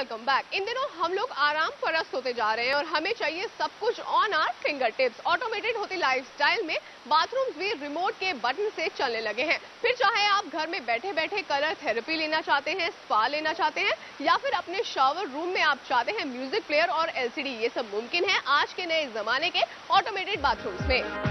Welcome back. इन दिनों हम लोग आराम परस्त होते जा रहे हैं और हमें चाहिए सब कुछ on our finger tips. Automated होती लाइफस्टाइल में बाथरूम्स भी रिमोट के बटन से चलने लगे हैं। फिर चाहे आप घर में बैठे बैठे कलर थेरेपी लेना चाहते हैं, स्पा लेना चाहते हैं, या फिर अपने शावर रूम में आप चाहते हैं म्यूजिक प्लेयर और एलसीडी, ये सब मुमकिन है आज के नए जमाने के ऑटोमेटेड बाथरूम्स में।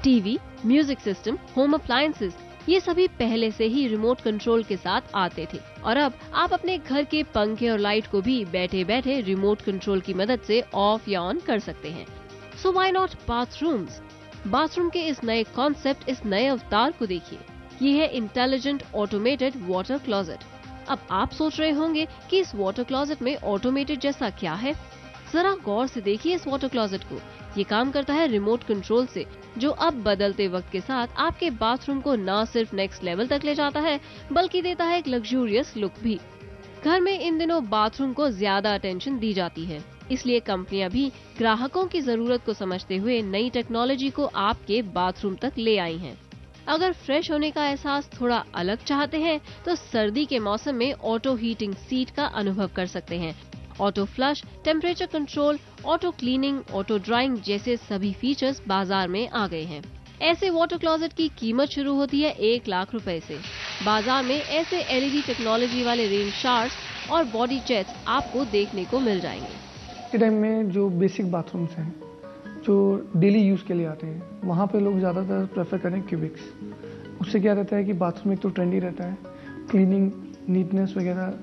TV, music system, home appliances, ये सभी पहले से ही रिमोट कंट्रोल के साथ आते थे और अब आप अपने घर के पंखे और लाइट को भी बैठे बैठे रिमोट कंट्रोल की मदद से ऑफ या ऑन कर सकते हैं। So why not bathrooms? Bathroom के इस नए कॉन्सेप्ट, इस नए अवतार को देखिए। ये है इंटेलिजेंट ऑटोमेटेड वाटर क्लोजेट। अब आप सोच रहे होंगे कि इस वाटर क्लोजेट में ऑटोमेटेड जैसा क्या है? जरा गौर से देखिए इस वाटर क्लोजेट को। ये काम करता है रिमोट कंट्रोल से, जो अब बदलते वक्त के साथ आपके बाथरूम को न सिर्फ नेक्स्ट लेवल तक ले जाता है, बल्कि देता है एक लग्जूरियस लुक भी। घर में इन दिनों बाथरूम को ज्यादा अटेंशन दी जाती है, इसलिए कंपनियां भी ग्राहकों की जरूरत को समझते हुए नई टेक्नोलॉजी को आपके बाथरूम तक ले आई हैं। अगर फ्रेश होने का एहसास थोड़ा अलग चाहते हैं, तो सर्दी के मौसम में ऑटो हीटिंग सीट का अनुभव कर सकते हैं। Auto flush, temperature control, auto cleaning, auto drawing जैसे सभी फीचर्स बाजार में आ गए हैं। ऐसे वाटर क्लोजेट की कीमत शुरू होती है 1 लाख रुपए से। बाजार में ऐसे एलईडी टेक्नोलॉजी वाले रेन शावर्स और बॉडी जेट्स आपको देखने को मिल जाएंगे। इस टाइम में जो बेसिक बाथरूम्स हैं, जो डेली यूज़ के लिए आते हैं, वहाँ पे लोग ज़्यादातर प्रेफर करें क्यूबिक्स। उससे क्या रहता है कि बाथरूम एक तो ट्रेंडी रहता है, क्लीनिंग, नीटनेस वगैरह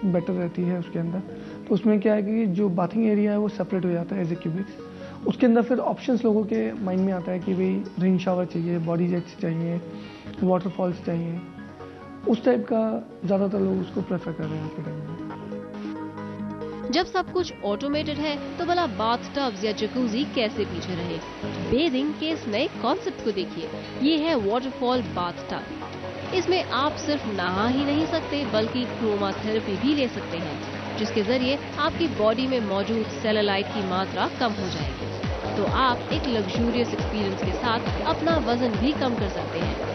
बेटर रहती है उसके अंदर। तो उसमें क्या है कि जो बाथिंग एरिया है वो सेपरेट हो जाता है एज ए क्यूबिक्स। उसके अंदर फिर ऑप्शंस लोगों के माइंड में आता है कि भाई रेन शावर चाहिए, बॉडी जेट्स चाहिए, वाटरफॉल्स चाहिए। उस टाइप का ज़्यादातर लोग उसको प्रेफर कर रहे हैं आज के टाइम में। जब सब कुछ ऑटोमेटेड है तो भला बाथ टब्स या जकूजी कैसे पीछे रहे? बेदिंग के इस नए कॉन्सेप्ट को देखिए। ये है वाटरफॉल बाथ टब। इसमें आप सिर्फ नहा ही नहीं सकते, बल्कि क्रोमा थेरेपी भी ले सकते हैं, जिसके जरिए आपकी बॉडी में मौजूद सेलुलाइट की मात्रा कम हो जाएगी। तो आप एक लग्जूरियस एक्सपीरियंस के साथ अपना वजन भी कम कर सकते हैं।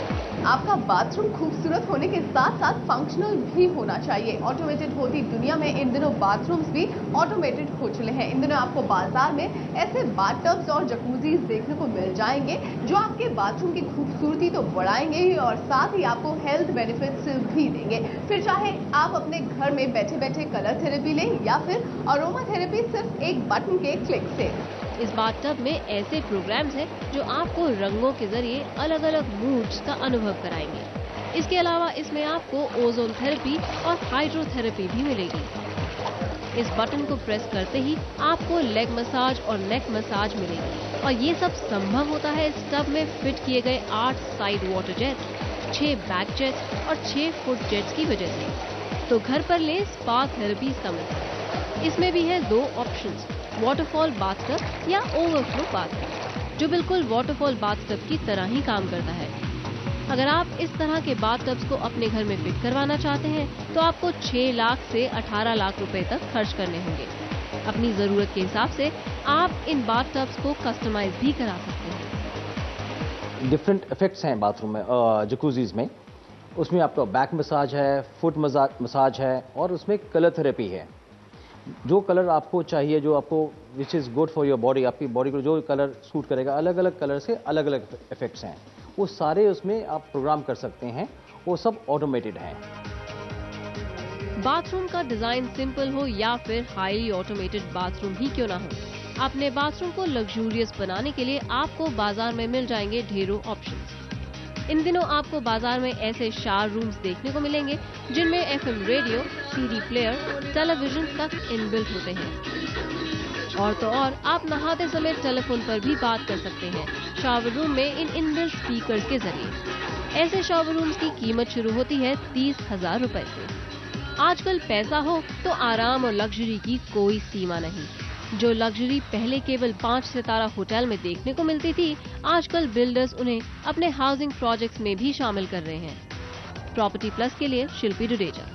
आपका बाथरूम खूबसूरत होने के साथ साथ फंक्शनल भी होना चाहिए। ऑटोमेटेड होती दुनिया में इन दिनों बाथरूम्स भी ऑटोमेटेड हो चले हैं। इन दिनों आपको बाजार में ऐसे बाथटब्स और जकूजीज देखने को मिल जाएंगे जो आपके बाथरूम की खूबसूरती तो बढ़ाएंगे ही और साथ ही आपको हेल्थ बेनिफिट्स भी देंगे। फिर चाहे आप अपने घर में बैठे बैठे कलर थेरेपी लें या फिर अरोमा थेरेपी सिर्फ एक बटन के क्लिक से। इस बाथटब में ऐसे प्रोग्राम्स हैं जो आपको रंगों के जरिए अलग अलग मूड्स का अनुभव कराएंगे। इसके अलावा इसमें आपको ओजोन थेरेपी और हाइड्रोथेरेपी भी मिलेगी। इस बटन को प्रेस करते ही आपको लेग मसाज और नेक मसाज मिलेगी और ये सब संभव होता है इस टब में फिट किए गए 8 side water jets, 6 back jets और 6 फुट जेट्स की वजह से। तो घर पर ले स्पा थेरेपी का मजा। इसमें भी है 2 ऑप्शंस, वाटरफॉल बाथटब या ओवरफ्लो बाथटब, जो बिल्कुल वाटरफॉल बाथटब की तरह ही काम करता है। अगर आप इस तरह के बाथटब्स को अपने घर में फिट करवाना चाहते हैं तो आपको 6 लाख से 18 लाख रुपए तक खर्च करने होंगे। अपनी जरूरत के हिसाब से आप इन बाथटब्स को कस्टमाइज भी करा सकते हैं। डिफरेंट इफेक्ट्स हैं बाथरूम में, जकूजीज में। उसमें आपका बैक मसाज है, फुट मसाज है और उसमें कलर थेरेपी है। जो कलर आपको चाहिए, जो आपको which is good for your body, आपकी बॉडी को जो कलर सूट करेगा, अलग अलग कलर से अलग अलग इफेक्ट्स हैं, वो सारे उसमें आप प्रोग्राम कर सकते हैं। वो सब ऑटोमेटेड हैं। बाथरूम का डिजाइन सिंपल हो या फिर हाईली ऑटोमेटेड बाथरूम ही क्यों ना हो, अपने बाथरूम को लग्जूरियस बनाने के लिए आपको बाजार में मिल जाएंगे ढेरों ऑप्शंस। इन दिनों आपको बाजार में ऐसे शावर रूम्स देखने को मिलेंगे जिनमें FM radio, CD player, television तक इनबिल्ट होते हैं। और तो और आप नहाते समय टेलीफोन पर भी बात कर सकते हैं शावर रूम में इन इनबिल्ट स्पीकर्स के जरिए। ऐसे शावर रूम्स की कीमत शुरू होती है 30,000 रुपए से। आजकल पैसा हो तो आराम और लग्जरी की कोई सीमा नहीं। जो लग्जरी पहले केवल 5 सितारा होटल में देखने को मिलती थी, आजकल बिल्डर्स उन्हें अपने हाउसिंग प्रोजेक्ट्स में भी शामिल कर रहे हैं। प्रॉपर्टी प्लस के लिए शिल्पी डुडेजा।